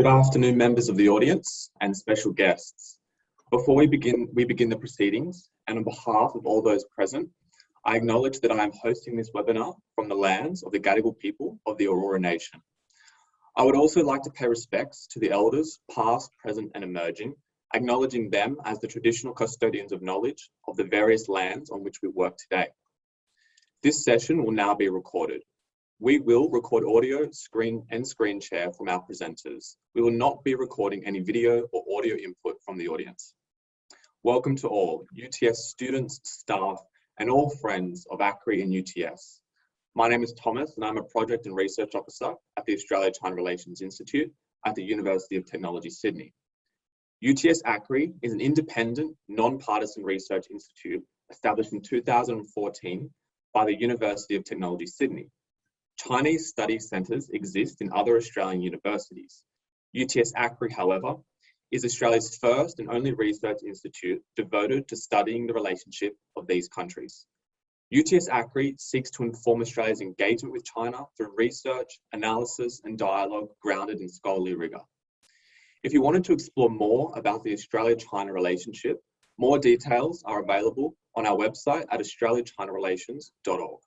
Good afternoon, members of the audience and special guests. Before we begin the proceedings, and on behalf of all those present, I acknowledge that I am hosting this webinar from the lands of the Gadigal people of the Aurora Nation. I would also like to pay respects to the elders, past, present, and emerging, acknowledging them as the traditional custodians of knowledge of the various lands on which we work today. This session will now be recorded. We will record audio, screen share from our presenters. We will not be recording any video or audio input from the audience. Welcome to all UTS students, staff, and all friends of ACRI and UTS. My name is Thomas and I'm a Project and Research Officer at the Australia-China Relations Institute at the University of Technology, Sydney. UTS ACRI is an independent, non-partisan research institute established in 2014 by the University of Technology, Sydney. Chinese study centres exist in other Australian universities. UTS ACRI, however, is Australia's first and only research institute devoted to studying the relationship of these countries. UTS ACRI seeks to inform Australia's engagement with China through research, analysis, and dialogue grounded in scholarly rigour. If you wanted to explore more about the Australia-China relationship, more details are available on our website at australiachinarelations.org.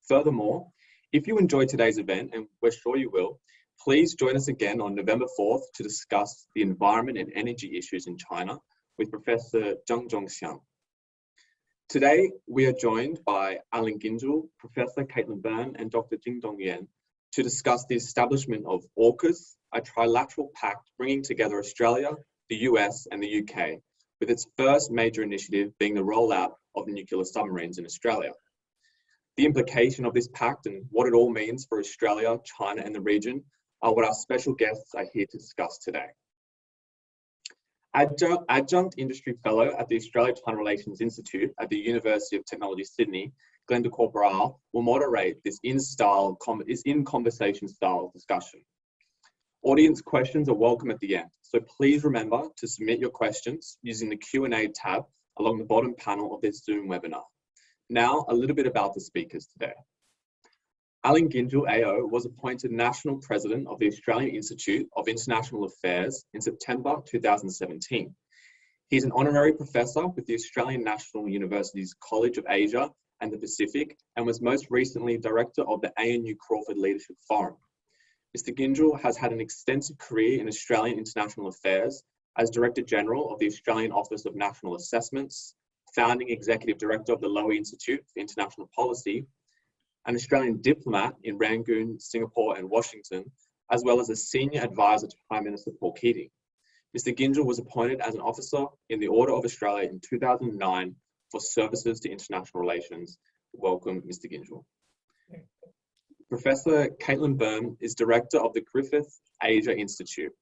Furthermore, if you enjoyed today's event, and we're sure you will, please join us again on November 4th to discuss the environment and energy issues in China with Professor Zhang Zhongxiang. Today, we are joined by Alan Ginzel, Professor Caitlin Byrne, and Dr. Jingdong Yan to discuss the establishment of AUKUS, a trilateral pact bringing together Australia, the US, and the UK, with its first major initiative being the rollout of nuclear submarines in Australia. The implication of this pact and what it all means for Australia, China, and the region are what our special guests are here to discuss today. Adjunct Industry Fellow at the Australia-China Relations Institute at the University of Technology, Sydney, Glenda Corporal, will moderate this in-conversation style discussion. Audience questions are welcome at the end, so please remember to submit your questions using the Q&A tab along the bottom panel of this Zoom webinar. Now, a little bit about the speakers today. Alan Ginzel, AO, was appointed National President of the Australian Institute of International Affairs in September 2017. He's an honorary professor with the Australian National University's College of Asia and the Pacific, and was most recently director of the ANU Crawford Leadership Forum. Mr. Ginzel has had an extensive career in Australian international affairs as Director General of the Australian Office of National Assessments, founding Executive Director of the Lowy Institute for International Policy, an Australian diplomat in Rangoon, Singapore, and Washington, as well as a senior advisor to Prime Minister Paul Keating. Mr. Ginzel was appointed as an officer in the Order of Australia in 2009 for services to international relations. Welcome, Mr. Ginzel. Professor Caitlin Byrne is Director of the Griffith Asia Institute.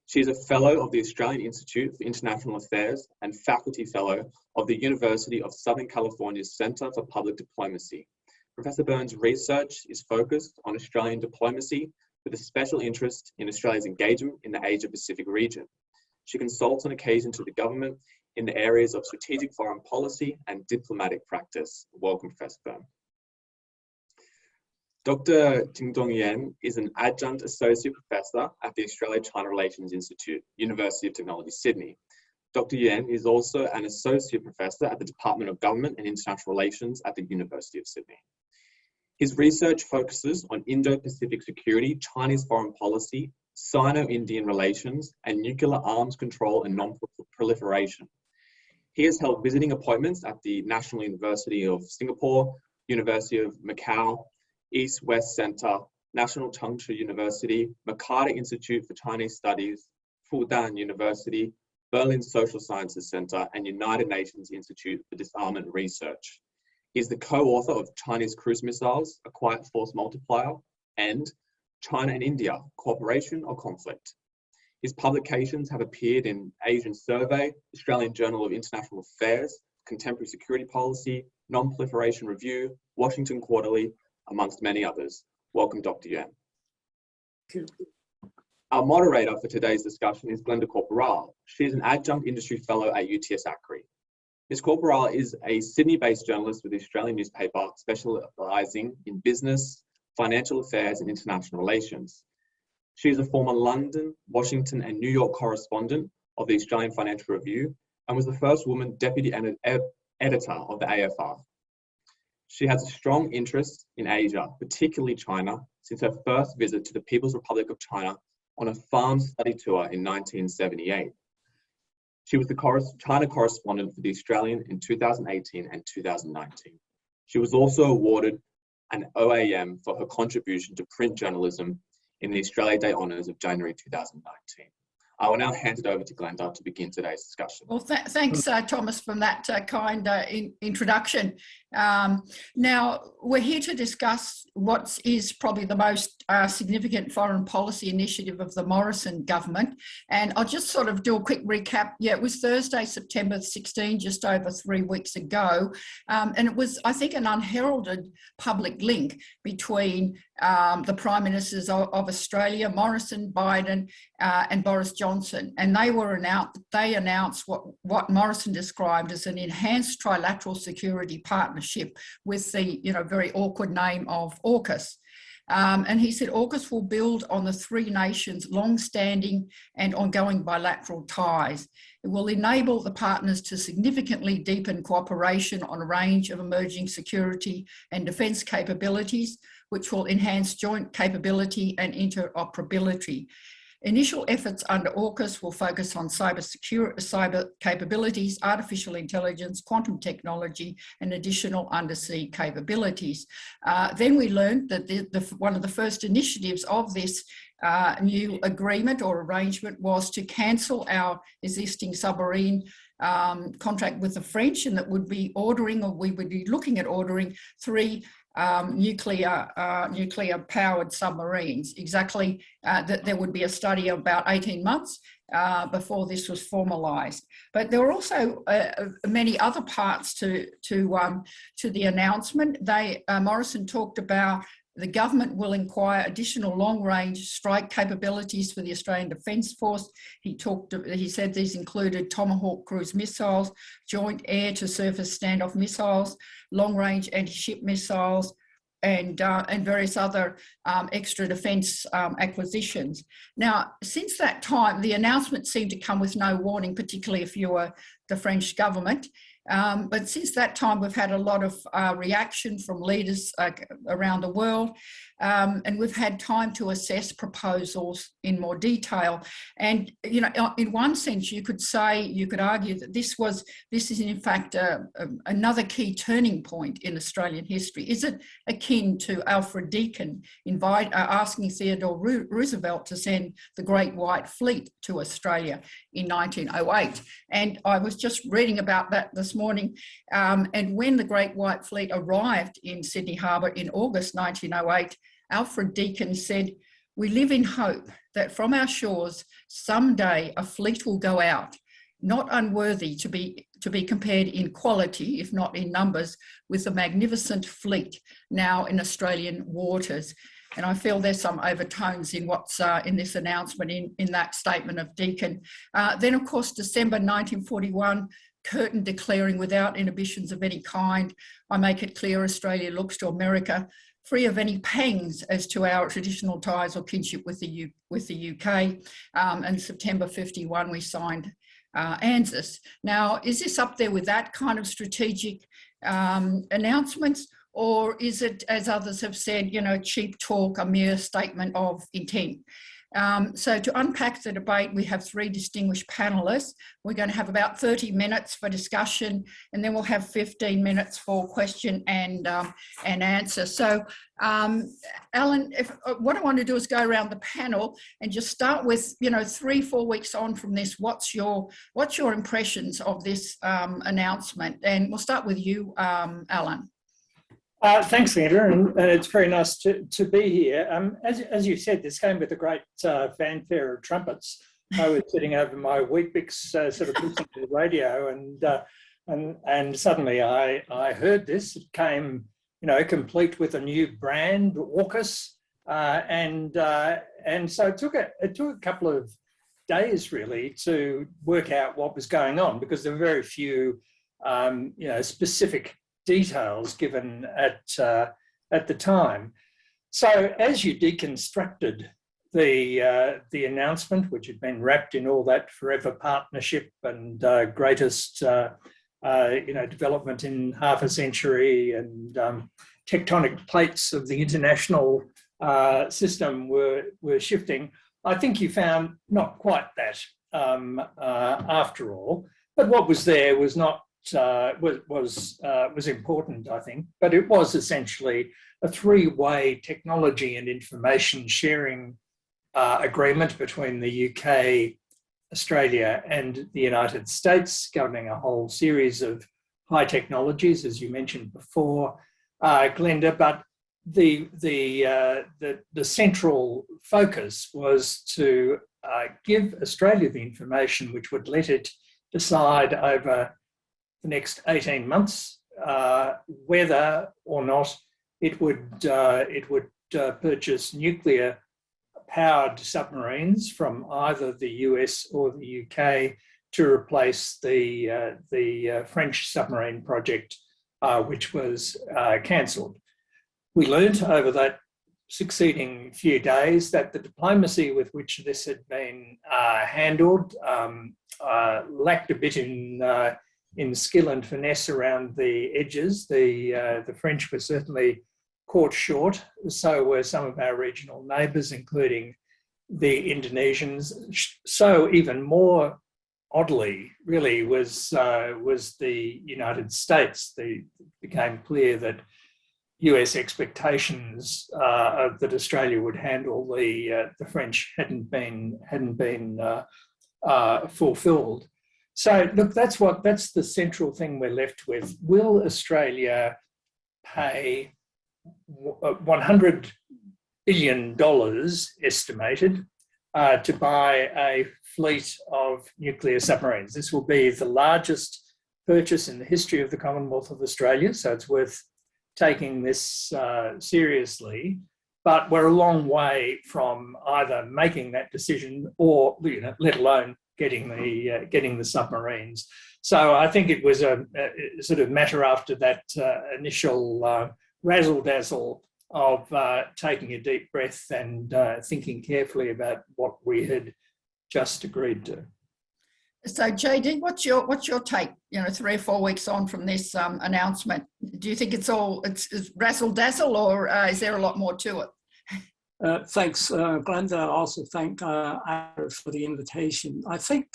She is a Fellow of the Australian Institute for International Affairs and Faculty Fellow of the University of Southern California's Centre for Public Diplomacy. Professor Byrne's research is focused on Australian diplomacy with a special interest in Australia's engagement in the Asia-Pacific region. She consults on occasion to the government in the areas of strategic foreign policy and diplomatic practice. Welcome, Professor Byrne. Dr. Jingdong Yan is an Adjunct Associate Professor at the Australia-China Relations Institute, University of Technology, Sydney. Dr. Yan is also an Associate Professor at the Department of Government and International Relations at the University of Sydney. His research focuses on Indo-Pacific security, Chinese foreign policy, Sino-Indian relations, and nuclear arms control and non-proliferation. He has held visiting appointments at the National University of Singapore, University of Macau, East-West Centre, National Chengchi University, Macarthur Institute for Chinese Studies, Fudan University, Berlin Social Sciences Centre, and United Nations Institute for Disarmament Research. He is the co-author of Chinese Cruise Missiles, A Quiet Force Multiplier, and China and India, Cooperation or Conflict. His publications have appeared in Asian Survey, Australian Journal of International Affairs, Contemporary Security Policy, Non-Proliferation Review, Washington Quarterly, amongst many others. Welcome, Dr. Yan. Our moderator for today's discussion is Glenda Corporal. She is an Adjunct Industry Fellow at UTS ACRI. Ms. Corporal is a Sydney-based journalist with the Australian newspaper specialising in business, financial affairs and international relations. She is a former London, Washington, and New York correspondent of the Australian Financial Review and was the first woman deputy editor of the AFR. She has a strong interest in Asia, particularly China, since her first visit to the People's Republic of China on a farm study tour in 1978. She was the China correspondent for the Australian in 2018 and 2019. She was also awarded an OAM for her contribution to print journalism in the Australia Day Honours of January 2019. I will now hand it over to Glenda to begin today's discussion. Well, thanks, Thomas, for that kind introduction. Now, we're here to discuss what is probably the most significant foreign policy initiative of the Morrison government. And I'll just sort of do a quick recap. Yeah, it was Thursday, September 16, just over 3 weeks ago. And it was, I think, an unheralded public link between the Prime Ministers of Australia, Morrison, Biden, and Boris Johnson. And they announced what Morrison described as an enhanced trilateral security partnership with the very awkward name of AUKUS. And he said AUKUS will build on the three nations' long-standing and ongoing bilateral ties. It will enable the partners to significantly deepen cooperation on a range of emerging security and defence capabilities, which will enhance joint capability and interoperability. Initial efforts under AUKUS will focus on cyber capabilities, artificial intelligence, quantum technology, and additional undersea capabilities. Then we learned that one of the first initiatives of this new agreement or arrangement was to cancel our existing submarine contract with the French, and that would be ordering, or we would be looking at ordering, 3 nuclear-powered submarines. Exactly, that there would be a study of about 18 months before this was formalised. But there were also many other parts to the announcement. Morrison talked about the government will acquire additional long-range strike capabilities for the Australian Defence Force. He said these included Tomahawk cruise missiles, joint air-to-surface standoff missiles, long-range anti-ship missiles, and various other extra defence acquisitions. Now, since that time, the announcement seemed to come with no warning, particularly if you were the French government. But since that time, we've had a lot of reaction from leaders around the world, and we've had time to assess proposals in more detail. And, in one sense, you could argue that this is in fact another key turning point in Australian history. Is it akin to Alfred Deakin asking Theodore Roosevelt to send the Great White Fleet to Australia in 1908? And I was just reading about that this morning. And when the Great White Fleet arrived in Sydney Harbour in August 1908, Alfred Deakin said, "We live in hope that from our shores someday a fleet will go out, not unworthy to be compared in quality, if not in numbers, with the magnificent fleet now in Australian waters." And I feel there's some overtones in what's in this announcement, in that statement of Deakin. Then, of course, December 1941, Curtin declaring, "Without inhibitions of any kind, I make it clear Australia looks to America, free of any pangs as to our traditional ties or kinship with the UK. And September 51, we signed ANZUS. Now, is this up there with that kind of strategic announcements? Or is it, as others have said, cheap talk, a mere statement of intent? So to unpack the debate, we have 3 distinguished panellists. We're going to have about 30 minutes for discussion, and then we'll have 15 minutes for question and answer. So, Alan, what I want to do is go around the panel and just start with, 3-4 weeks on from this. What's your impressions of this announcement? And we'll start with you, Alan. Thanks, Linda, and it's very nice to be here. As you said, this came with a great fanfare of trumpets. I was sitting over my Weet-Bix sort of listening to the radio, and suddenly I heard this. It came, complete with a new brand, AUKUS, and so it took a couple of days really to work out what was going on, because there were very few, specific details given at the time. So as you deconstructed the announcement, which had been wrapped in all that forever partnership and greatest development in half a century, and tectonic plates of the international system were shifting, I think you found not quite that after all. But what was there was not was important, I think. But it was essentially a three-way technology and information sharing agreement between the UK, Australia, and the United States, governing a whole series of high technologies, as you mentioned before, Glenda. But the central focus was to give Australia the information which would let it decide over the next 18 months whether or not it would purchase nuclear-powered submarines from either the US or the UK to replace the French submarine project, which was cancelled. We learned over that succeeding few days that the diplomacy with which this had been handled lacked a bit in skill and finesse around the edges. The French were certainly caught short. So were some of our regional neighbours, including the Indonesians. So even more oddly, really, was the United States. It became clear that US expectations that Australia would handle the French hadn't been fulfilled. So look, that's the central thing we're left with. Will Australia pay $100 billion estimated to buy a fleet of nuclear submarines? This will be the largest purchase in the history of the Commonwealth of Australia, so it's worth taking this seriously. But we're a long way from either making that decision or, let alone getting the submarines. So I think it was a sort of matter after that initial razzle-dazzle of taking a deep breath and thinking carefully about what we had just agreed to. So JD, what's your take? 3 or 4 weeks on from this announcement, do you think it's razzle-dazzle, or is there a lot more to it? Thanks, Glenda. I also thank ACRI for the invitation. I think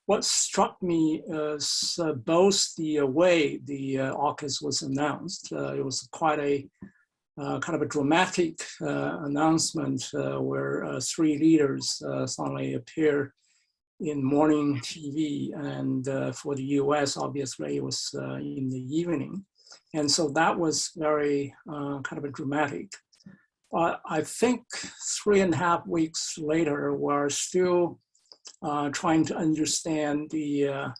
what struck me is both the way the AUKUS was announced. It was quite a kind of a dramatic announcement where 3 leaders suddenly appear in morning TV, and for the US, obviously, it was in the evening. And so that was very kind of a dramatic. I think 3.5 weeks later, we're still trying to understand the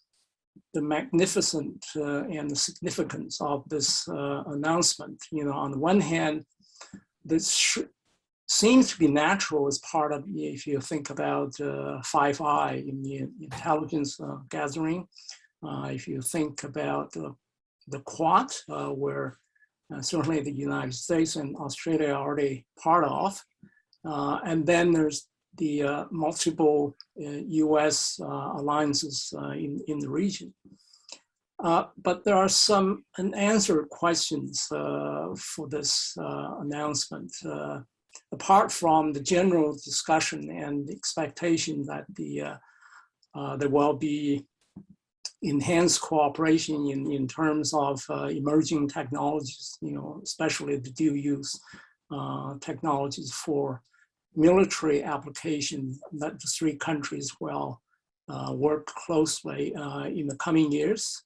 magnificence and the significance of this announcement. On the one hand, this seems to be natural as part of, if you think about 5I in the intelligence gathering. If you think about the Quad, where certainly the United States and Australia are already part of. And then there's the multiple US alliances in the region. But there are some unanswered questions for this announcement. Apart from the general discussion and expectation that there will be enhanced cooperation in terms of emerging technologies, especially the dual use technologies for military application, that the 3 countries will work closely in the coming years.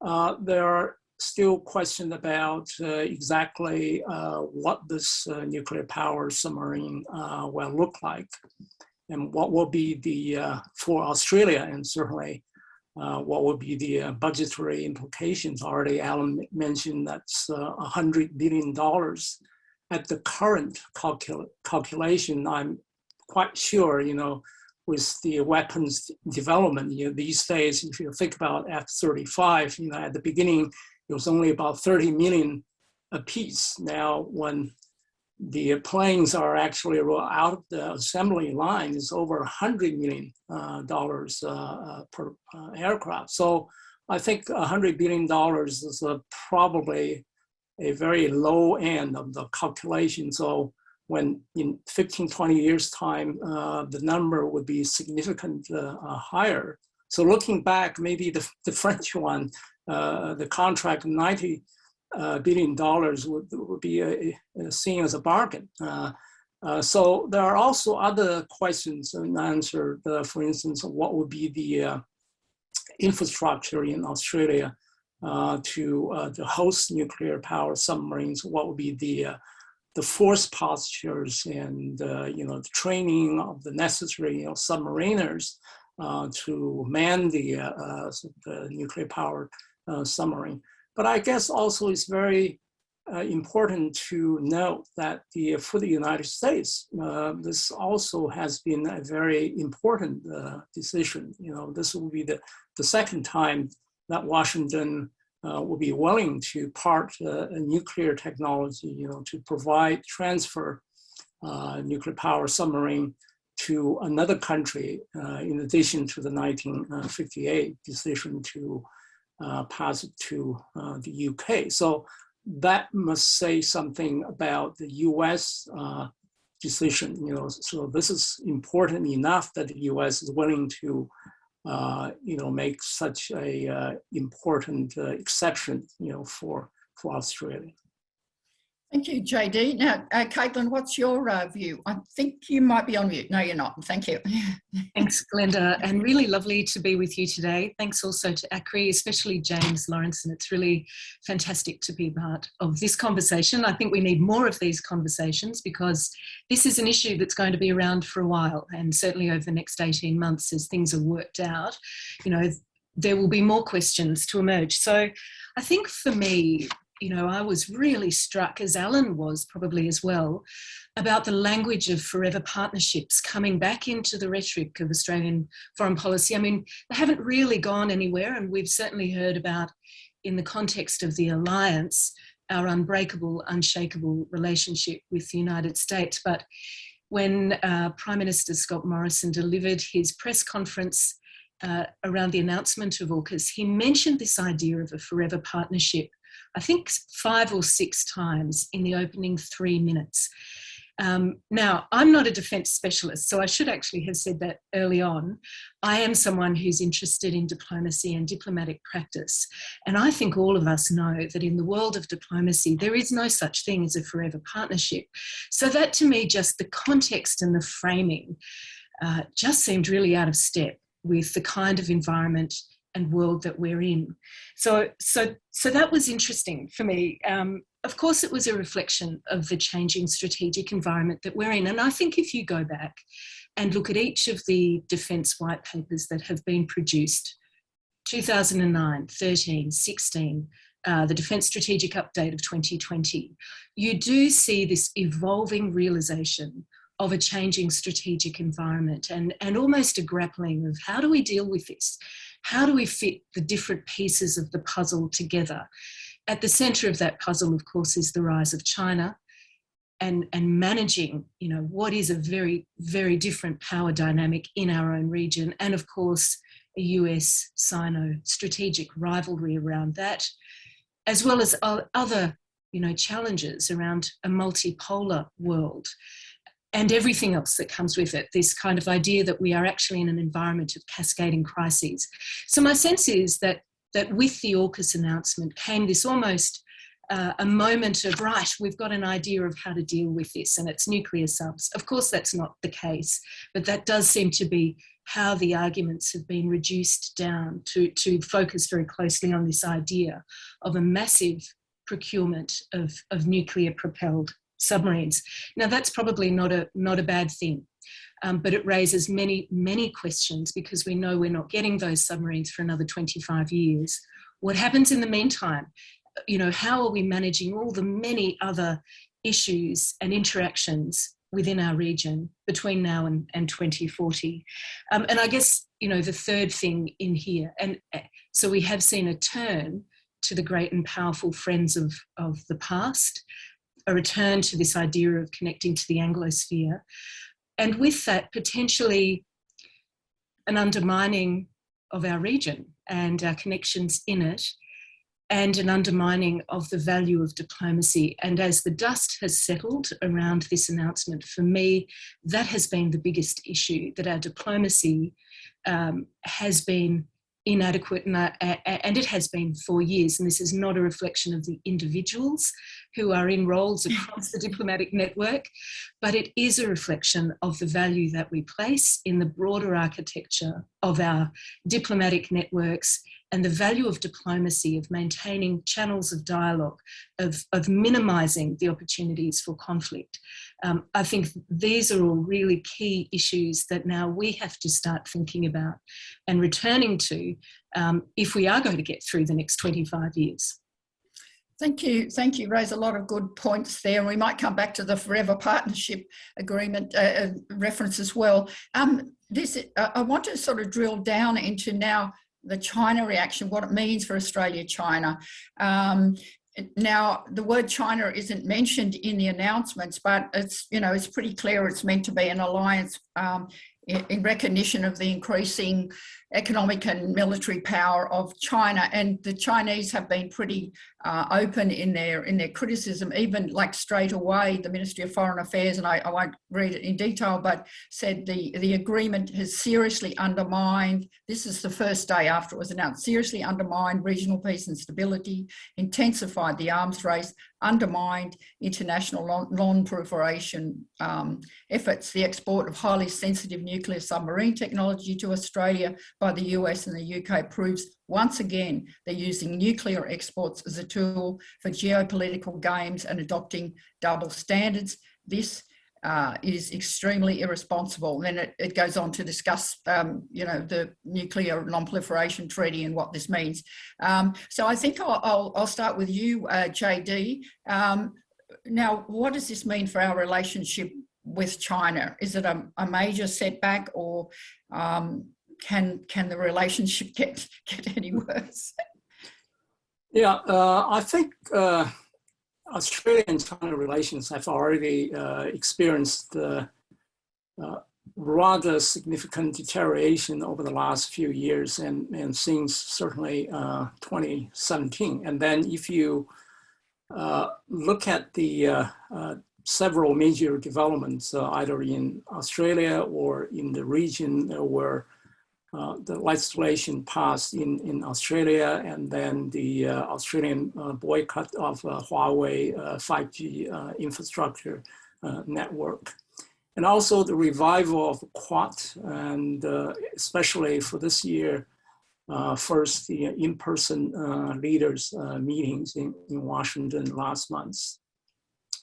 There are still questions about exactly what this nuclear power submarine will look like, and what will be the, for Australia, and certainly what will be the budgetary implications. Already Alan mentioned that's $100 billion. At the current calculation, I'm quite sure, with the weapons development, these days, if you think about F-35, at the beginning, it was only about 30 million a piece. Now, when the planes are actually out of the assembly line is over $100 million per aircraft. So I think $100 billion is probably a very low end of the calculation. So when in 15, 20 years time, the number would be significantly higher. So looking back, maybe the French one, the contract $90 billion would be seen as a bargain. So there are also other questions unanswered. For instance, what would be the infrastructure in Australia to host nuclear power submarines? What would be the force postures and the training of the necessary submariners to man the nuclear powered submarine? But I guess also it's very important to note that for the United States, this also has been a very important decision. This will be the second time that Washington will be willing to part a nuclear technology, to transfer nuclear power submarine to another country, in addition to the 1958 decision to pass it to the UK. So that must say something about the US decision. So this is important enough that the US is willing to make such a important exception, for Australia. Thank you, JD. Now, Caitlin, what's your view? I think you might be on mute. No, you're not. Thank you. Thanks, Glenda, and really lovely to be with you today. Thanks also to ACRI, especially James Lawrenson. It's really fantastic to be part of this conversation. I think we need more of these conversations because this is an issue that's going to be around for a while, and certainly over the next 18 months as things are worked out, there will be more questions to emerge. So I think for me, I was really struck, as Alan was probably as well, about the language of forever partnerships coming back into the rhetoric of Australian foreign policy. I mean, they haven't really gone anywhere, and we've certainly heard about, in the context of the alliance, our unbreakable, unshakable relationship with the United States. But when Prime Minister Scott Morrison delivered his press conference around the announcement of AUKUS, he mentioned this idea of a forever partnership, I think 5 or 6 times in the opening 3 minutes. Now, I'm not a defence specialist, so I should actually have said that early on. I am someone who's interested in diplomacy and diplomatic practice. And I think all of us know that in the world of diplomacy, there is no such thing as a forever partnership. So that, to me, just the context and the framing just seemed really out of step with the kind of environment and world that we're in. So that was interesting for me. Of course, it was a reflection of the changing strategic environment that we're in. And I think if you go back and look at each of the defence white papers that have been produced, 2009, 13, 16, the Defence Strategic Update of 2020, you do see this evolving realisation of a changing strategic environment and almost a grappling of how do we deal with this? How do we fit the different pieces of the puzzle together? At the centre of that puzzle, of course, is the rise of China and managing, what is a very, very different power dynamic in our own region. And of course, a US-Sino strategic rivalry around that, as well as other, challenges around a multipolar world. And everything else that comes with it, this kind of idea that we are actually in an environment of cascading crises. So my sense is that with the AUKUS announcement came this almost a moment of, right, we've got an idea of how to deal with this, and it's nuclear subs. Of course, that's not the case, but that does seem to be how the arguments have been reduced down to focus very closely on this idea of a massive procurement of nuclear-propelled submarines. Now, that's probably not a bad thing, but it raises many, many questions because we know we're not getting those submarines for another 25 years. What happens in the meantime? How are we managing all the many other issues and interactions within our region between now and 2040? And I guess, the third thing in here, and so we have seen a turn to the great and powerful friends of the past. a return to this idea of connecting to the Anglosphere. And with that, potentially an undermining of our region and our connections in it, and an undermining of the value of diplomacy. And as the dust has settled around this announcement, for me, that has been the biggest issue, that our diplomacy has been inadequate, and it has been for years. And this is not a reflection of the individuals who are in roles across the diplomatic network, but it is a reflection of the value that we place in the broader architecture of our diplomatic networks, and the value of diplomacy, of maintaining channels of dialogue, of minimising the opportunities for conflict. I think these are all really key issues that now we have to start thinking about and returning to if we are going to get through the next 25 years. Thank you. Thank you. Raise a lot of good points there. And we might come back to the Forever Partnership Agreement reference as well. I want to sort of drill down into now the China reaction, what it means for Australia-China. Now, the word China isn't mentioned in the announcements, but it's, you know, it's pretty clear it's meant to be an alliance in recognition of the increasing economic and military power of China. And the Chinese have been pretty open in their criticism, even like straight away, the Ministry of Foreign Affairs, and I won't read it in detail, but said the agreement has seriously undermined, this is the first day after it was announced, seriously undermined regional peace and stability, intensified the arms race, undermined international non-proliferation efforts, the export of highly sensitive nuclear submarine technology to Australia by the US and the UK proves once again they're using nuclear exports as a tool for geopolitical games and adopting double standards. This is extremely irresponsible. Then it goes on to discuss, you know, the nuclear non-proliferation treaty and what this means. So I think I'll start with you, JD. Now, what does this mean for our relationship with China? Is it a major setback, or can the relationship get any worse? Yeah, I think Australia and China relations have already experienced rather significant deterioration over the last few years, and since certainly 2017. And then if you look at the several major developments, either in Australia or in the region where the legislation passed in Australia, and then the Australian boycott of Huawei 5G infrastructure network. And also the revival of Quad, and especially for this year, first the in-person leaders meetings in Washington last month.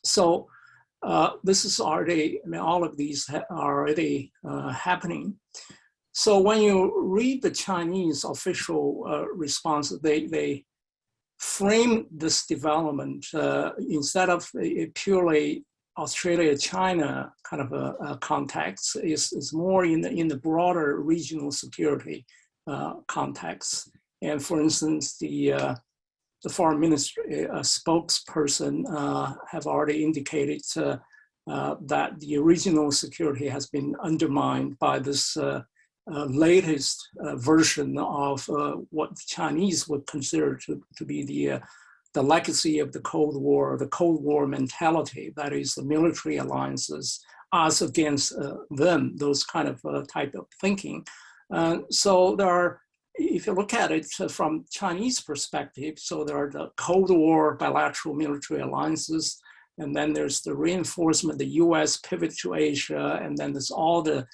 So this is already, I mean, all of these are already happening. So when you read the Chinese official response, they frame this development instead of a purely Australia-China kind of a context, is more in the broader regional security context. And for instance, the foreign ministry spokesperson have already indicated that the regional security has been undermined by this latest version of what the Chinese would consider to be the legacy of the Cold War, the Cold War mentality, that is the military alliances, us against them, those kind of type of thinking. So there are, if you look at it from Chinese perspective, so there are the Cold War bilateral military alliances, and then there's the reinforcement, the US pivot to Asia, and then there's all the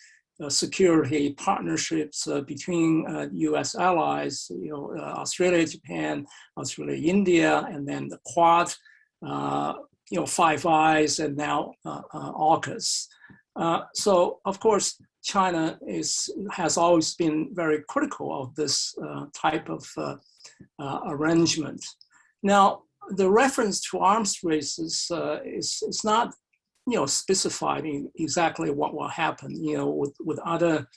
security partnerships between US allies, you know, Australia, Japan, Australia, India, and then the Quad, you know, Five Eyes, and now AUKUS. So of course, China has always been very critical of this type of arrangement. Now, the reference to arms races is not, you know, specified in exactly what will happen. You know, with other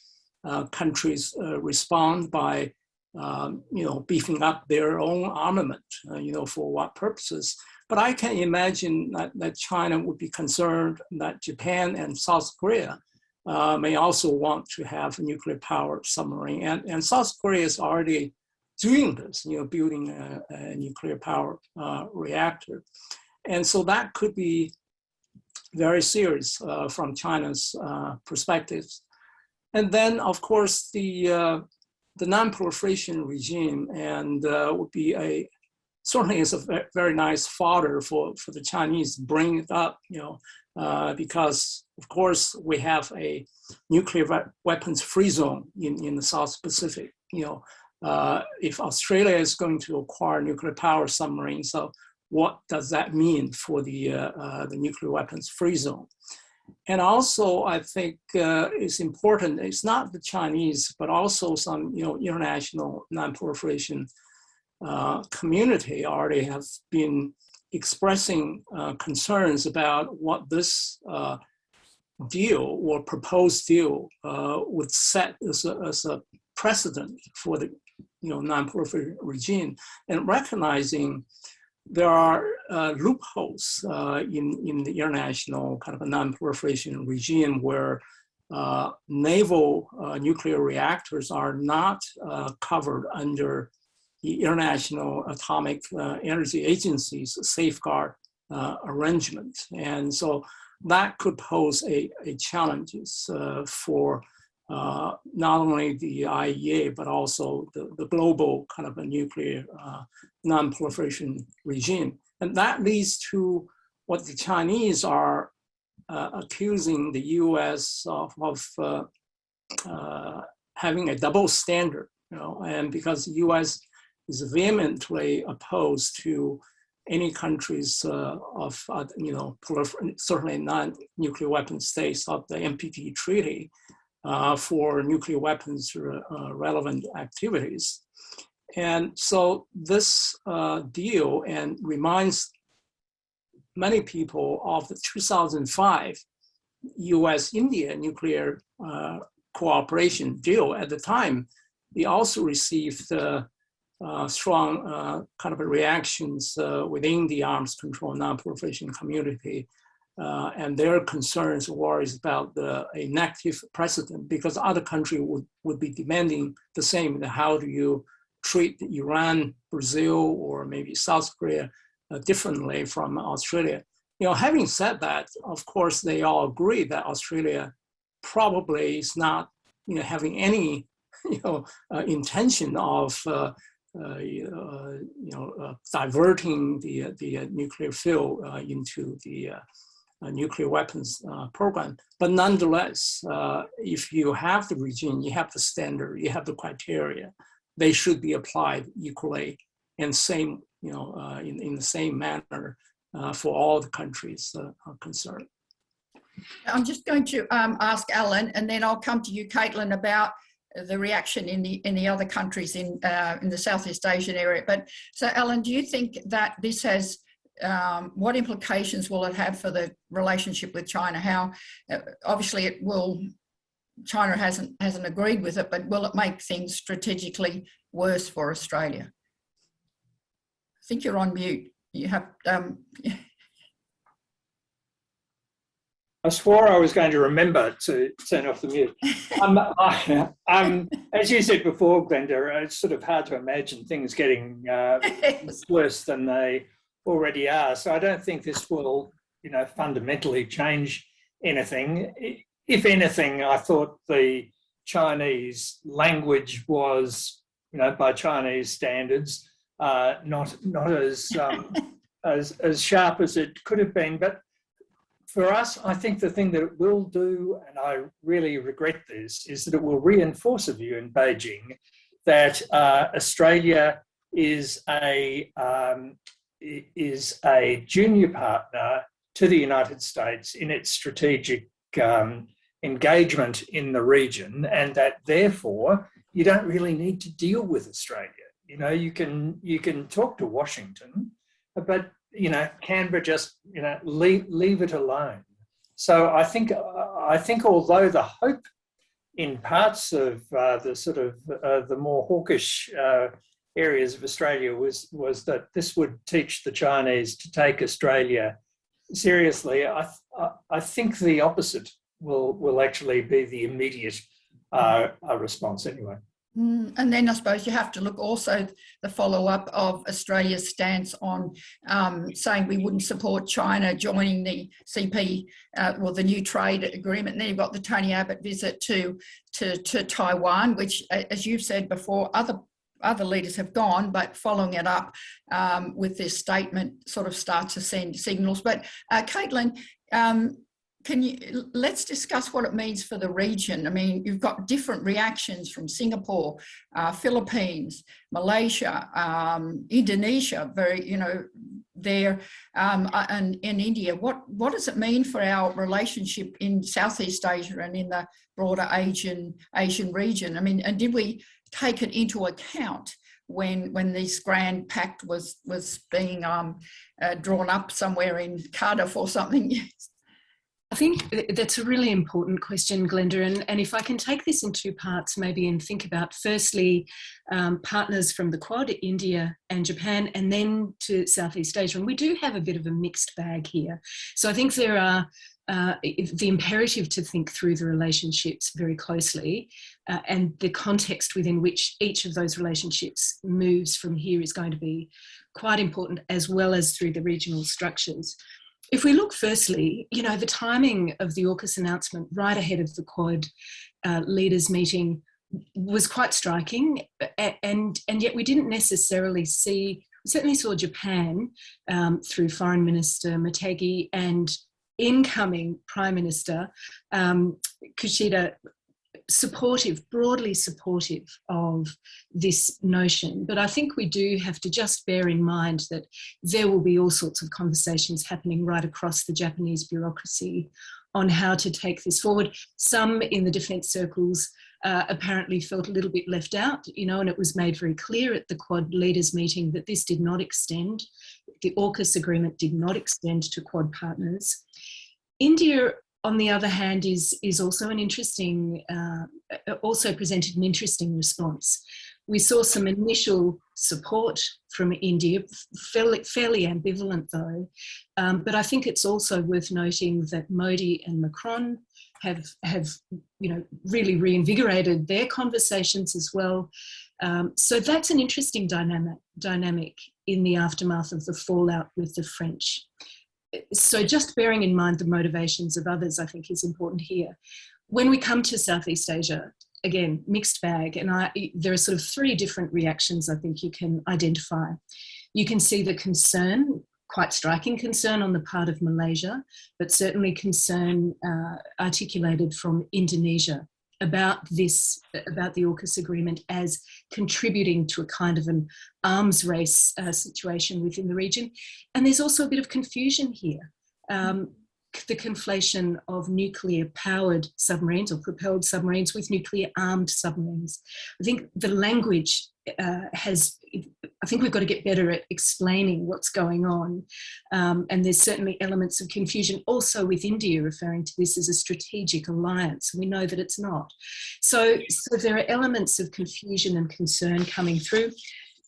countries respond by, you know, beefing up their own armament. You know, for what purposes? But I can imagine that China would be concerned that Japan and South Korea may also want to have a nuclear powered submarine. And South Korea is already doing this, building a nuclear powered reactor. And so that could be very serious from China's perspectives. And then, of course, the non-proliferation regime and would be certainly is a very nice fodder for the Chinese to bring it up, because of course we have a nuclear weapons free zone in the South Pacific. If Australia is going to acquire nuclear power submarines, so what does that mean for the nuclear weapons free zone? And also, I think it's important, it's not the Chinese, but also some international non-proliferation community already have been expressing concerns about what this deal or proposed deal would set as a precedent for the non-proliferation regime, and recognizing there are loopholes in the international kind of a non-proliferation regime where naval nuclear reactors are not covered under the International Atomic Energy Agency's safeguard arrangement. And so that could pose a challenges for not only the IEA, but also the global kind of a nuclear non-proliferation regime. And that leads to what the Chinese are accusing the US of having a double standard, and because the US is vehemently opposed to any countries certainly non-nuclear weapon states of the NPT treaty for nuclear weapons relevant activities. And so this deal and reminds many people of the 2005 US-India nuclear cooperation deal. At the time, they also received strong kind of reactions within the arms control non-proliferation community, and their concerns, worries about a negative precedent, because other countries would be demanding the same. How do you treat Iran, Brazil, or maybe South Korea differently from Australia? Having said that, of course, they all agree that Australia probably is not having any intention of diverting the nuclear field into the nuclear weapons program. But nonetheless, if you have the regime, you have the standard, you have the criteria, they should be applied equally and same, in the same manner for all the countries concerned. I'm just going to ask Alan, and then I'll come to you, Caitlin, about the reaction in the other countries in the Southeast Asian area. But so, Alan, do you think that this has what implications will it have for the relationship with China? How obviously it will. China hasn't agreed with it, but will it make things strategically worse for Australia? I think you're on mute. You have. I swore I was going to remember to turn off the mute. As you said before, Glenda, it's sort of hard to imagine things getting worse than they already are. So I don't think this will, fundamentally change anything. If anything, I thought the Chinese language was, by Chinese standards, not as sharp as it could have been. But for us, I think the thing that it will do, and I really regret this, is that it will reinforce a view in Beijing that Australia is a junior partner to the United States in its strategic engagement in the region, and that therefore you don't really need to deal with Australia. You can talk to Washington, but Canberra just leave it alone. So I think although the hope in parts of the sort of the more hawkish areas of Australia was that this would teach the Chinese to take Australia seriously. I think the opposite will actually be the immediate response anyway. And then I suppose you have to look also the follow-up of Australia's stance on saying we wouldn't support China joining the CP, the new trade agreement. And then you've got the Tony Abbott visit to Taiwan, which, as you've said before, other leaders have gone, but following it up with this statement sort of starts to send signals. But Caitlin, let's discuss what it means for the region. I mean, you've got different reactions from Singapore, Philippines, Malaysia, Indonesia, there, and in India. What does it mean for our relationship in Southeast Asia and in the broader Asian region? I mean, and did we take it into account when this grand pact was being drawn up somewhere in Cardiff or something? I think that's a really important question, Glenda, and if I can take this in two parts maybe and think about firstly partners from the Quad, India and Japan, and then to Southeast Asia. And we do have a bit of a mixed bag here. So I think there are the imperative to think through the relationships very closely and the context within which each of those relationships moves from here is going to be quite important, as well as through the regional structures. If we look firstly, the timing of the AUKUS announcement right ahead of the Quad leaders meeting was quite striking, and yet we didn't necessarily see, we certainly saw Japan through Foreign Minister Motegi and incoming Prime Minister Kishida broadly supportive of this notion. But I think we do have to just bear in mind that there will be all sorts of conversations happening right across the Japanese bureaucracy on how to take this forward. Some in the defence circles apparently felt a little bit left out, and it was made very clear at the Quad leaders meeting that this did not extend, the AUKUS agreement did not extend to Quad partners. India, on the other hand, is also also presented an interesting response. We saw some initial support from India, fairly ambivalent though, but I think it's also worth noting that Modi and Macron have really reinvigorated their conversations as well. So that's an interesting dynamic in the aftermath of the fallout with the French. So just bearing in mind the motivations of others, I think, is important here. When we come to Southeast Asia, again, mixed bag, and there are sort of three different reactions I think you can identify. You can see the concern, quite striking concern on the part of Malaysia, but certainly concern articulated from Indonesia about the AUKUS agreement as contributing to a kind of an arms race situation within the region. And there's also a bit of confusion here. The conflation of nuclear-powered submarines or propelled submarines with nuclear-armed submarines. I think the language I think we've got to get better at explaining what's going on. And there's certainly elements of confusion also with India referring to this as a strategic alliance. We know that it's not. So there are elements of confusion and concern coming through.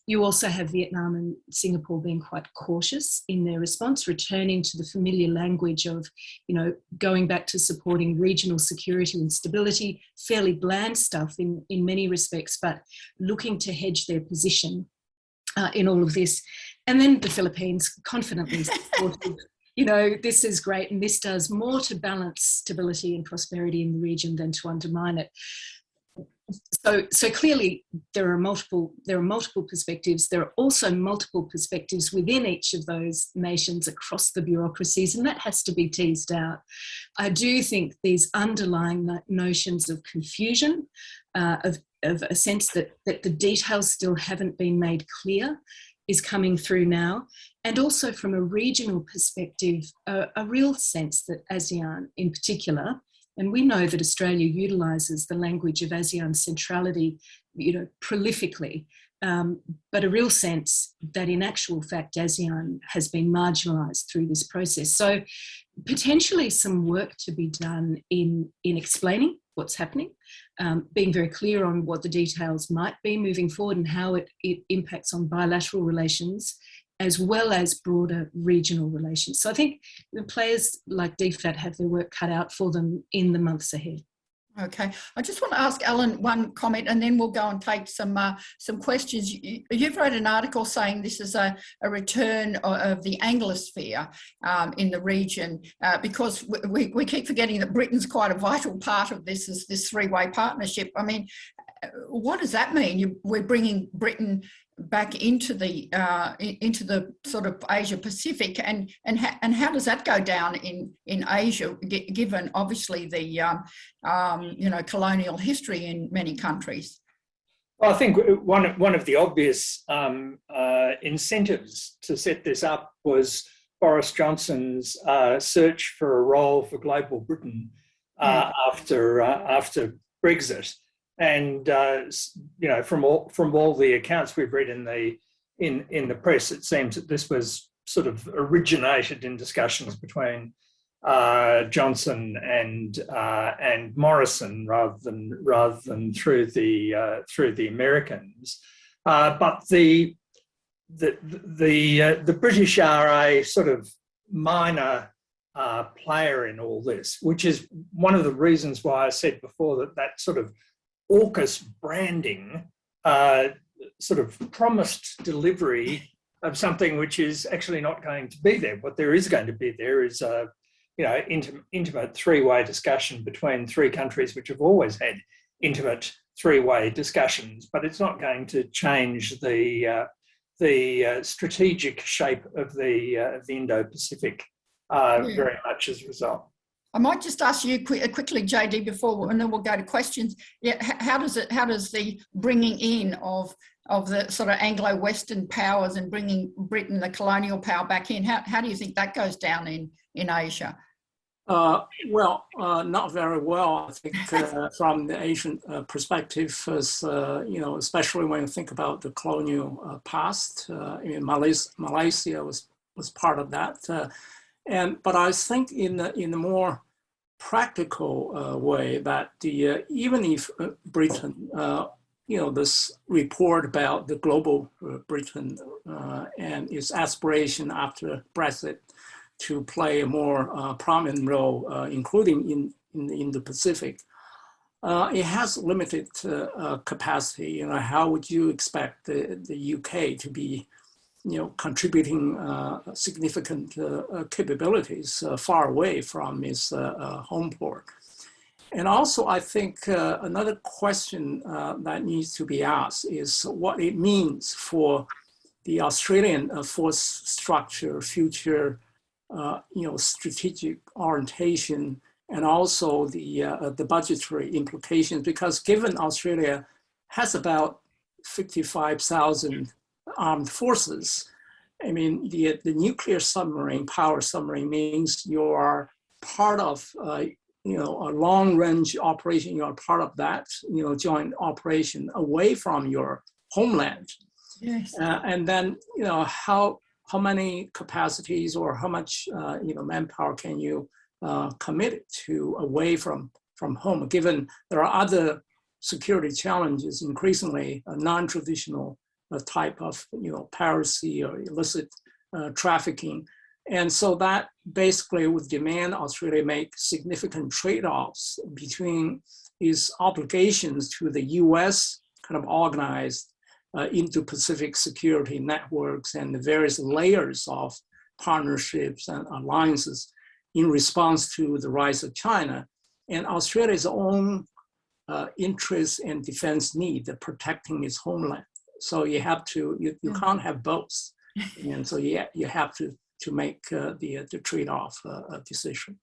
You also have Vietnam and Singapore being quite cautious in their response, returning to the familiar language of, going back to supporting regional security and stability, fairly bland stuff in many respects, but looking to hedge their position in all of this. And then the Philippines confidently supportive. This is great and this does more to balance stability and prosperity in the region than to undermine it. So clearly there are multiple perspectives. There are also multiple perspectives within each of those nations across the bureaucracies, and that has to be teased out. I do think these underlying notions of confusion, of a sense that the details still haven't been made clear, is coming through now. And also from a regional perspective, a real sense that ASEAN in particular, and we know that Australia utilises the language of ASEAN centrality, prolifically, but a real sense that in actual fact ASEAN has been marginalised through this process. So potentially some work to be done in explaining what's happening, being very clear on what the details might be moving forward and how it impacts on bilateral relations, as well as broader regional relations. So I think the players like DFAT have their work cut out for them in the months ahead. Okay, I just want to ask Alan one comment, and then we'll go and take some questions. You've wrote an article saying this is a return of the Anglosphere in the region, because we keep forgetting that Britain's quite a vital part of this, is this three-way partnership. I mean, what does that mean? We're bringing Britain back into the sort of Asia Pacific, and how does that go down in Asia, given obviously the colonial history in many countries? Well, I think one of the obvious incentives to set this up was Boris Johnson's search for a role for global Britain after Brexit. And from all the accounts we've read in the press, it seems that this was sort of originated in discussions between Johnson and Morrison rather than through the Americans. But the British are a sort of minor player in all this, which is one of the reasons why I said before that sort of AUKUS branding sort of promised delivery of something which is actually not going to be there. What there is going to be there is a intimate three-way discussion between three countries which have always had intimate three-way discussions, but it's not going to change the strategic shape of the Indo-Pacific very much as a result. I might just ask you quickly, JD, and then we'll go to questions. Yeah, how does the bringing in of the sort of Anglo-Western powers and bringing Britain, the colonial power, back in, how do you think that goes down in Asia? Not very well, I think, from the Asian perspective, especially when you think about the colonial past. Malaysia was part of that, but I think in a more practical way that even if Britain, this report about the global Britain and its aspiration after Brexit to play a more prominent role, including in the Pacific, it has limited capacity. How would you expect the UK to be, contributing significant capabilities far away from its home port? And also, I think another question that needs to be asked is what it means for the Australian force structure, future, strategic orientation, and also the budgetary implications. Because given Australia has about 55,000 armed forces, I mean, the nuclear submarine, power submarine, means you are part of a long-range operation. You are part of that, joint operation away from your homeland. Yes. And then, how many capacities or how much, manpower can you commit to away from home, given there are other security challenges, increasingly non-traditional type of, piracy or illicit trafficking. And so that basically would demand Australia make significant trade-offs between its obligations to the US kind of organized Indo-Pacific security networks and the various layers of partnerships and alliances in response to the rise of China, and Australia's own interests and defense need of protecting its homeland. So you have to, you can't have both. And so you have to make the trade-off decision.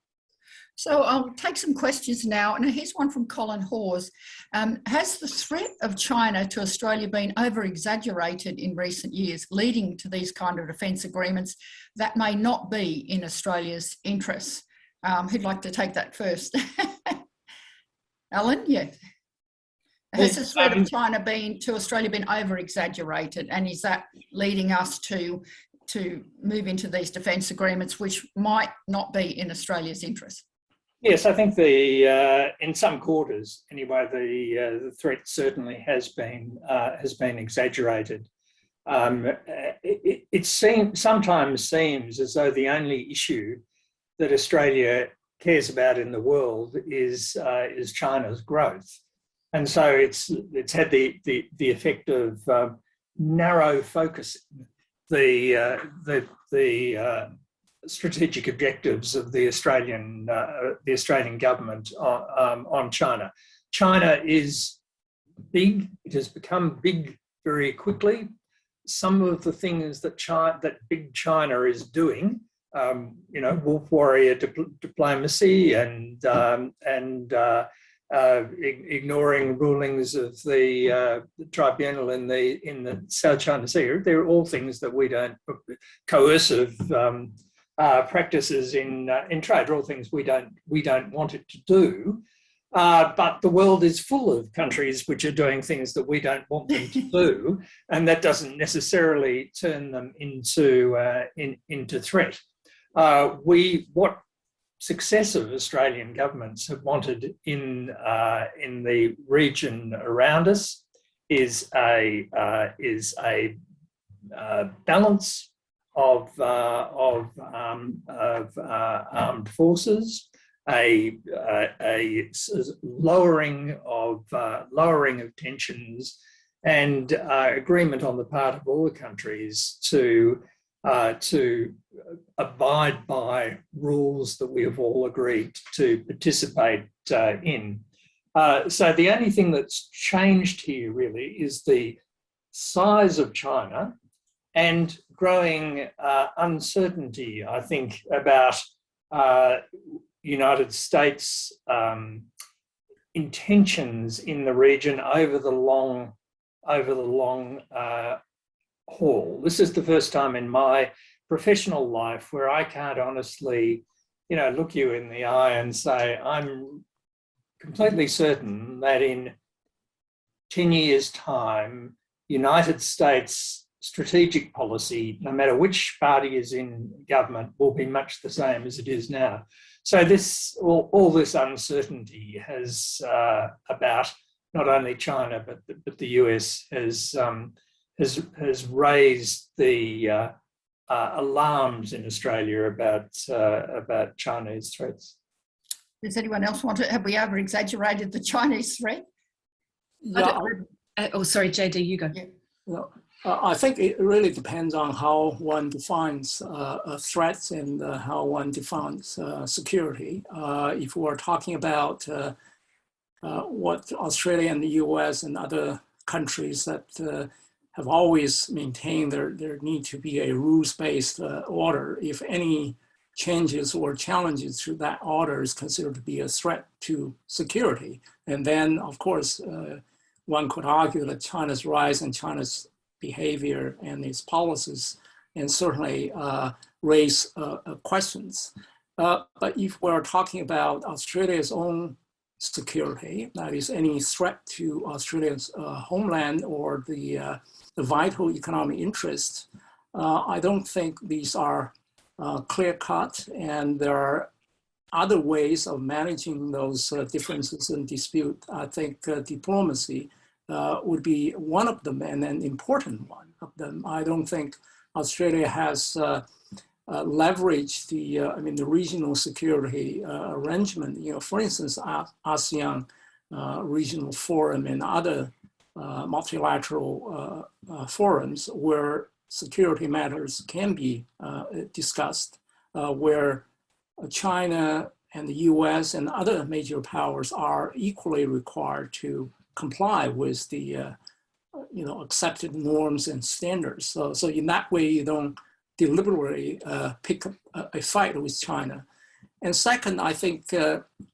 So I'll take some questions now. And here's one from Colin Hawes. Has the threat of China to Australia been over-exaggerated in recent years, leading to these kind of defence agreements that may not be in Australia's interests? Who'd like to take that first? Alan, yeah. Has the threat of China to Australia been over-exaggerated, and is that leading us to move into these defence agreements which might not be in Australia's interest? Yes, I think the in some quarters anyway, the threat certainly has been exaggerated. It sometimes seems as though the only issue that Australia cares about in the world is China's growth, and so it's had the effect of narrow focusing the strategic objectives of the Australian government on China. China is big; it has become big very quickly. Some of the things that big China is doing, wolf warrior diplomacy and ignoring rulings of the tribunal in the South China Sea, they're all things that we don't coercive practices in trade, are all things we don't want it to do. But the world is full of countries which are doing things that we don't want them to do, and that doesn't necessarily turn them into threat. What successive Australian governments have wanted in the region around us is a balance of armed forces, a lowering of tensions, and agreement on the part of all the countries to abide by rules that we have all agreed to participate in. So the only thing that's changed here really is the size of China and growing uncertainty, I think, about United States intentions in the region over the long haul. This is the first time in my professional life where I can't honestly, look you in the eye and say, I'm completely certain that in 10 years' time, United States strategic policy, no matter which party is in government, will be much the same as it is now. So all this uncertainty has about not only China but the US has raised the alarms in Australia about Chinese threats. Does anyone else have we over exaggerated the Chinese threat? Yeah. Sorry, JD, you go. Yeah. Well, I think it really depends on how one defines threats and how one defines security. If we're talking about what Australia and the US and other countries that have always maintained there need to be a rules-based order. If any changes or challenges to that order is considered to be a threat to security, and then of course one could argue that China's rise and China's behavior and its policies and certainly raise questions. But if we're talking about Australia's own security, that is any threat to Australia's homeland or the vital economic interests, I don't think these are clear-cut, and there are other ways of managing those differences and dispute. I think diplomacy would be one of them, and an important one of them. I don't think Australia has leveraged the regional security arrangement. For instance, ASEAN Regional Forum and other multilateral forums where security matters can be discussed, where China and the US and other major powers are equally required to comply with the accepted norms and standards. So in that way, you don't deliberately pick up a fight with China. And second, I think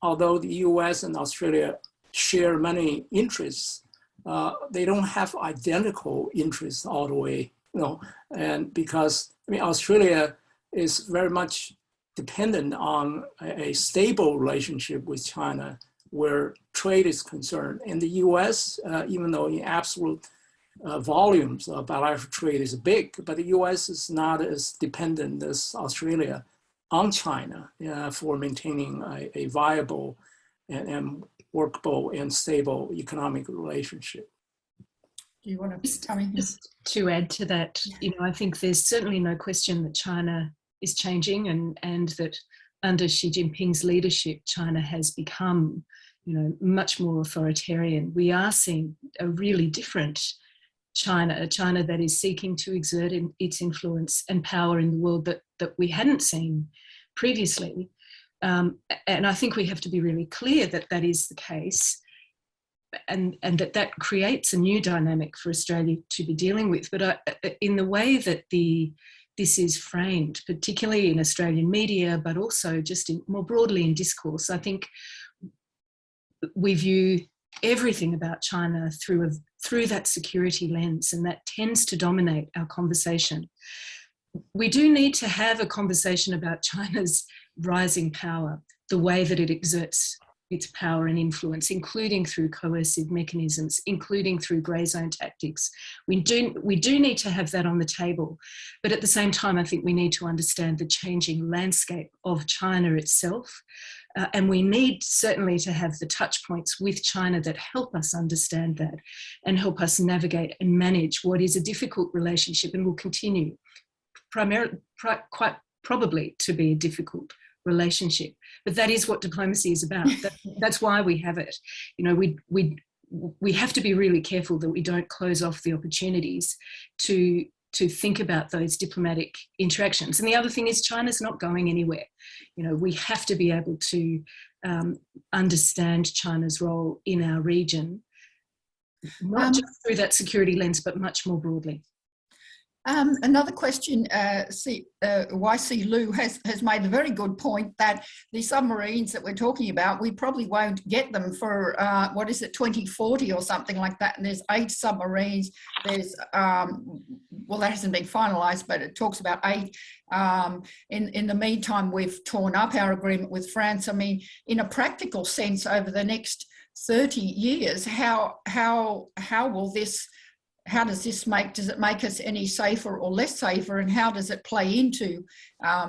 although the US and Australia share many interests, they don't have identical interests all the way, and because Australia is very much dependent on a stable relationship with China where trade is concerned. And the US, even though in absolute volumes, bilateral trade is big, but the US is not as dependent as Australia on China for maintaining a viable and workable and stable economic relationship. Do you want to come in? Just to add to that, I think there's certainly no question that China is changing, and that under Xi Jinping's leadership, China has become, much more authoritarian. We are seeing a really different China, a China that is seeking to exert its influence and power in the world that we hadn't seen previously. And I think we have to be really clear that that is the case, and that creates a new dynamic for Australia to be dealing with. But in the way that this is framed, particularly in Australian media, but also just more broadly in discourse, I think we view everything about China through that security lens, and that tends to dominate our conversation. We do need to have a conversation about China's rising power, the way that it exerts its power and influence, including through coercive mechanisms, including through grey zone tactics. We do need to have that on the table. But at the same time, I think we need to understand the changing landscape of China itself. And we need certainly to have the touch points with China that help us understand that and help us navigate and manage what is a difficult relationship and will continue quite probably to be a difficult relationship. But that is what diplomacy is about. That's why we have it. We have to be really careful that we don't close off the opportunities to think about those diplomatic interactions. And the other thing is, China's not going anywhere. We have to be able to understand China's role in our region, not just through that security lens, but much more broadly. Another question, YC Liu has made a very good point that the submarines that we're talking about, we probably won't get them for, 2040 or something like that. And there's 8 submarines. There's, well, that hasn't been finalised, but it talks about 8. In the meantime, we've torn up our agreement with France. I mean, in a practical sense, over the next 30 years, how will this... How does it make us any safer or less safer, and how does it play into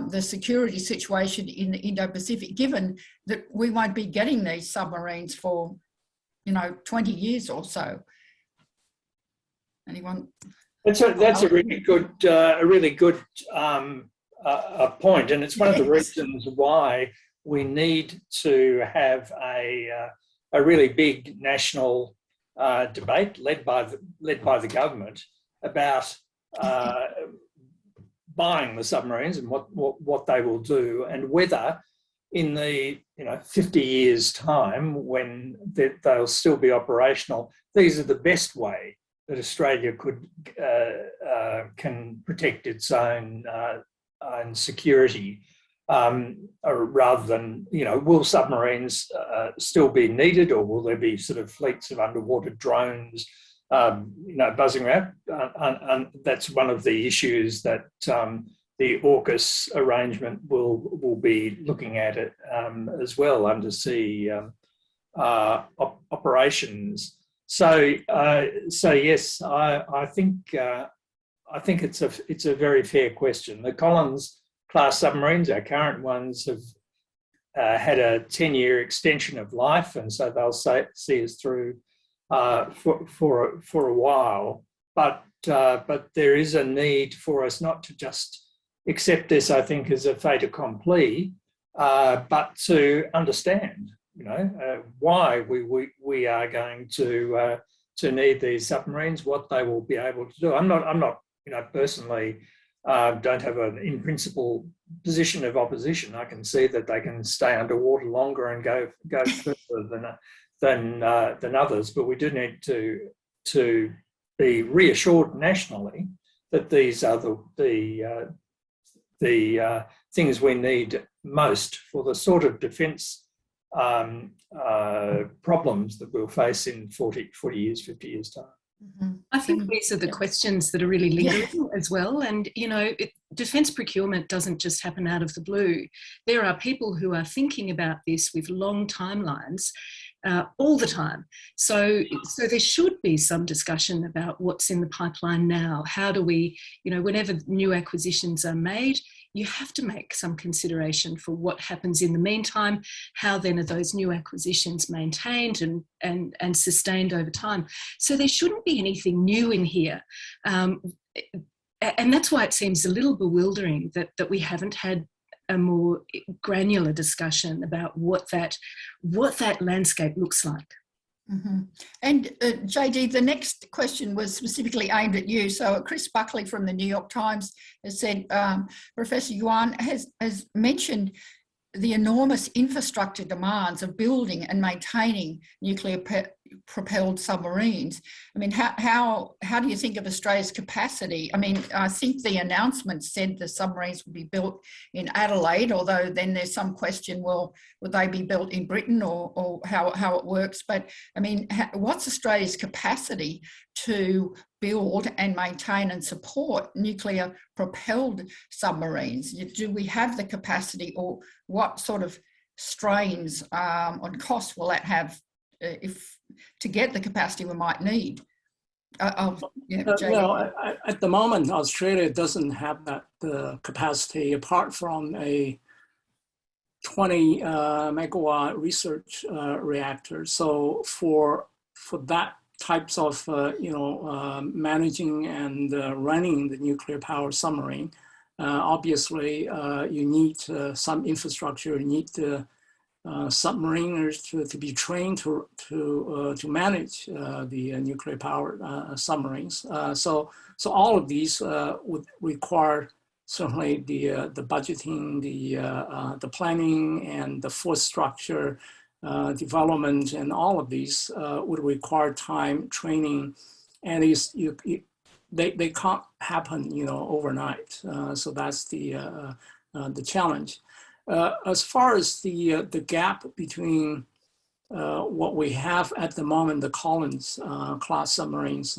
the security situation in the Indo-Pacific, given that we won't be getting these submarines for, 20 years or so? Anyone? That's a really good point, and it's one of the reasons why we need to have a really big national debate led by the government about buying the submarines and what they will do, and whether in the 50 years time, when they'll still be operational, these are the best way that Australia can protect its own security. Rather than, will submarines still be needed, or will there be sort of fleets of underwater drones, buzzing around? And that's one of the issues that the AUKUS arrangement will be looking at it as well, undersea operations. So yes, I think it's a very fair question. The Collins class submarines, our current ones, have had a 10-year extension of life, and so they'll see us through for a while. But there is a need for us not to just accept this, I think, as a fait accompli, but to understand, why we are going to need these submarines, what they will be able to do. I'm not personally. Don't have an in principle position of opposition. I can see that they can stay underwater longer and go further than others, but we do need to be reassured nationally that these are the things we need most for the sort of defence problems that we'll face in 40 years, 50 years time. Mm-hmm. I think these are the questions that are really lingering as well. And, defence procurement doesn't just happen out of the blue. There are people who are thinking about this with long timelines all the time. So there should be some discussion about what's in the pipeline now. How do we, whenever new acquisitions are made, you have to make some consideration for what happens in the meantime. How then are those new acquisitions maintained and sustained over time? So there shouldn't be anything new in here. And that's why it seems a little bewildering that we haven't had a more granular discussion about what that landscape looks like. Mm-hmm. And JD, the next question was specifically aimed at you. So Chris Buckley from the New York Times has said, Professor Yuan has mentioned the enormous infrastructure demands of building and maintaining nuclear-propelled submarines. I mean, how do you think of Australia's capacity? I mean, I think the announcement said the submarines would be built in Adelaide, although then there's some question, well, would they be built in Britain or how it works? But I mean, what's Australia's capacity to build and maintain and support nuclear propelled submarines? Do we have the capacity, or what sort of strains on costs will that have if to get the capacity we might need? At the moment, Australia doesn't have that capacity apart from a 20 megawatt research reactor. So for that types of managing and running the nuclear power submarine, obviously you need some infrastructure. You need submariners to be trained to manage the nuclear power submarines. So all of these would require certainly the budgeting, the planning, and the force structure development, and all of these would require time, training, and they can't happen overnight. So that's the challenge. As far as the gap between what we have at the moment, the Collins class submarines,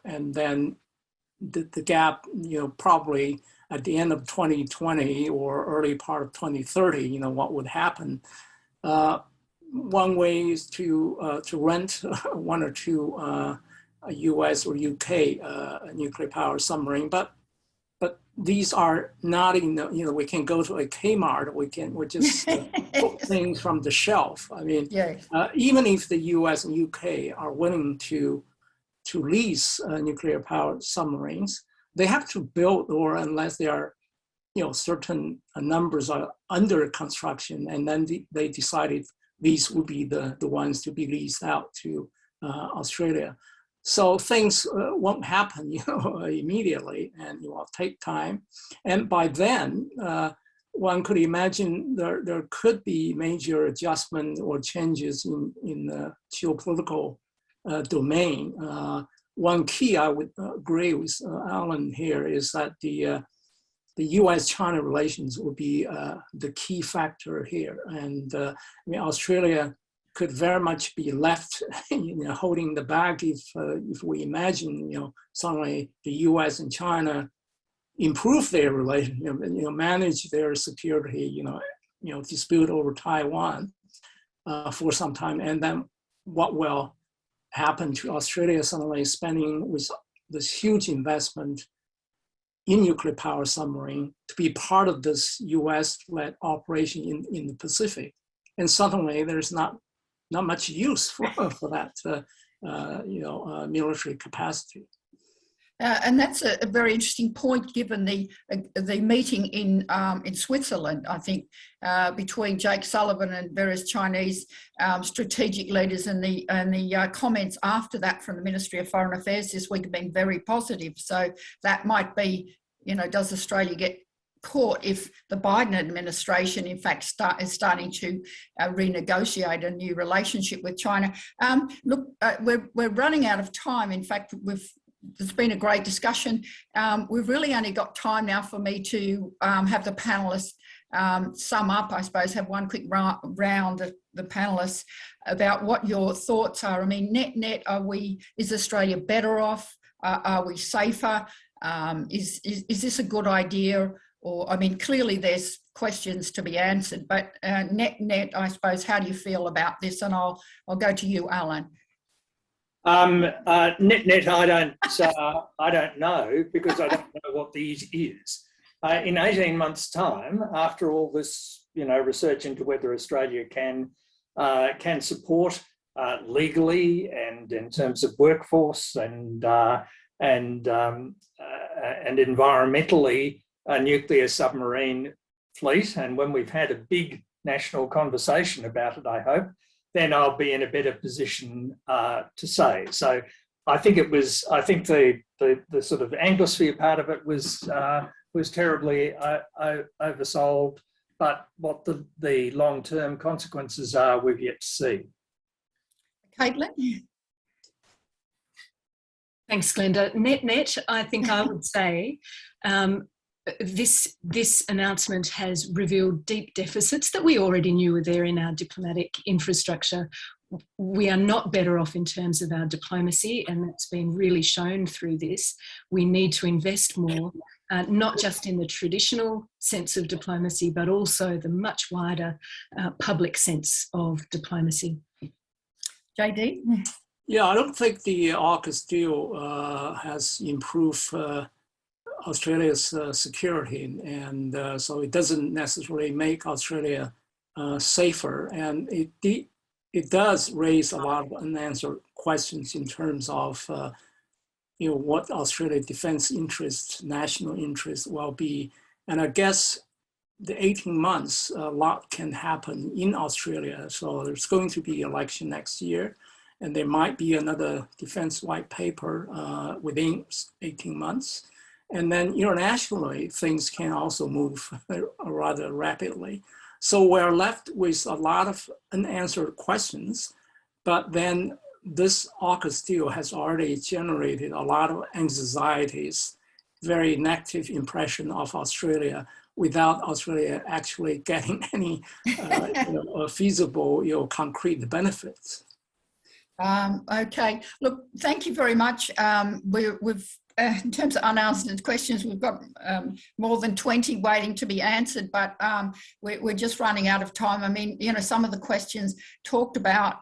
and then the gap, probably at the end of 2020 or early part of 2030, what would happen? One way is to rent one or two US or UK nuclear power submarine, but these are not in the, we can go to a Kmart, we just put things from the shelf. I mean, yes. Even if the US and UK are willing to lease nuclear powered submarines, they have to build, or unless they are, certain numbers are under construction, and then they decided these would be the ones to be leased out to Australia. So things won't happen, immediately, and it will take time. And by then, one could imagine there could be major adjustment or changes in the geopolitical domain. One key, I would agree with Alan here, is that the U.S.-China relations will be the key factor here. And Australia could very much be left, holding the bag if we imagine, suddenly the U.S. and China improve their relationship, manage their security, dispute over Taiwan for some time, and then what will happen to Australia suddenly spending with this huge investment in nuclear power submarine to be part of this U.S.-led operation in the Pacific, and suddenly there's not much use for that military capacity. And that's a very interesting point, given the meeting in Switzerland, I think, between Jake Sullivan and various Chinese strategic leaders, and the comments after that from the Ministry of Foreign Affairs this week have been very positive. So that might be, does Australia get caught if the Biden administration, in fact, is starting to renegotiate a new relationship with China? Look, we're running out of time. In fact, it's been a great discussion. We've really only got time now for me to have the panellists sum up, I suppose, have one quick round of the panellists about what your thoughts are. I mean, net, is Australia better off? Are we safer? Is this a good idea? Or, I mean, clearly there's questions to be answered, but net, I suppose, how do you feel about this? And I'll go to you, Alan. Net, I don't know, because I don't know what the is. in 18 months' time, after all this, research into whether Australia can support legally and in terms of workforce and environmentally a nuclear submarine fleet, and when we've had a big national conversation about it, I hope, then I'll be in a better position to say. So I think the sort of Anglosphere part of it was terribly oversold, but what the long-term consequences are, we've yet to see. Caitlin? Thanks, Glenda. Net, I think I would say this announcement has revealed deep deficits that we already knew were there in our diplomatic infrastructure. We are not better off in terms of our diplomacy, and that's been really shown through this. We need to invest more, not just in the traditional sense of diplomacy, but also the much wider public sense of diplomacy. JD? Yeah, I don't think the AUKUS deal has improved Australia's security, and so it doesn't necessarily make Australia safer, and it does raise a lot of unanswered questions in terms of what Australia's defense interests, national interests will be. And I guess the 18 months, a lot can happen in Australia. So there's going to be election next year, and there might be another defense white paper within 18 months. And then internationally, things can also move rather rapidly. So we're left with a lot of unanswered questions, but then this AUKUS deal has already generated a lot of anxieties, very negative impression of Australia without Australia actually getting any feasible, concrete benefits. Okay, look, thank you very much. We've in terms of unanswered questions, we've got more than 20 waiting to be answered, but we're just running out of time. I mean, some of the questions talked about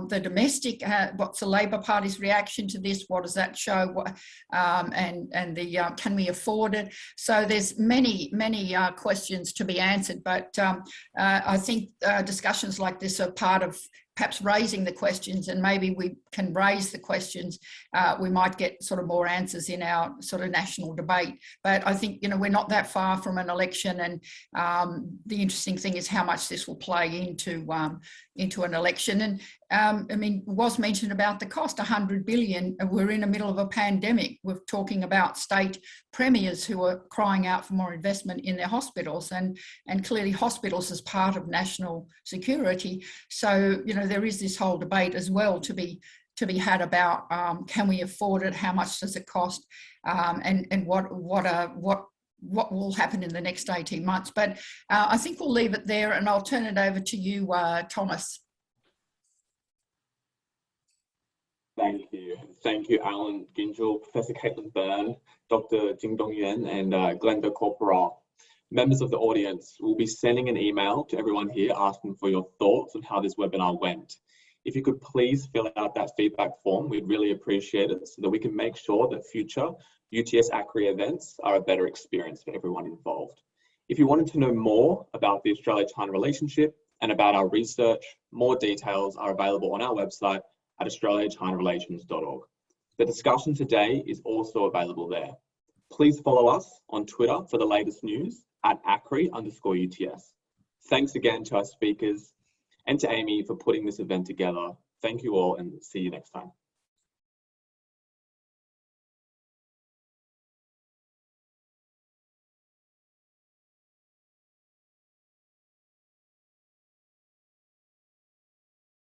the domestic, what's the Labor Party's reaction to this? What does that show? And the can we afford it? So there's many questions to be answered, but I think discussions like this are part of perhaps raising the questions, and maybe we can raise the questions. We might get sort of more answers in our sort of national debate. But I think, we're not that far from an election, and the interesting thing is how much this will play into an election. And I mean, it was mentioned about the cost, 100 billion. We're in the middle of a pandemic. We're talking about state premiers who are crying out for more investment in their hospitals, and clearly hospitals is part of national security. So, there is this whole debate as well to be had about can we afford it? How much does it cost? And what will happen in the next 18 months? But I think we'll leave it there, and I'll turn it over to you, Thomas. Thank you, Alan Gingell, Professor Caitlin Byrne, Dr. Jingdong Yuan, and Glenda Corporal. Members of the audience will be sending an email to everyone here asking for your thoughts on how this webinar went. If you could please fill out that feedback form, we'd really appreciate it so that we can make sure that future UTS ACRI events are a better experience for everyone involved. If you wanted to know more about the Australia-China relationship and about our research, more details are available on our website at australia-china-relations.org. The discussion today is also available there. Please follow us on Twitter for the latest news at ACRI_UTS. Thanks again to our speakers and to Amy for putting this event together. Thank you all, and see you next time.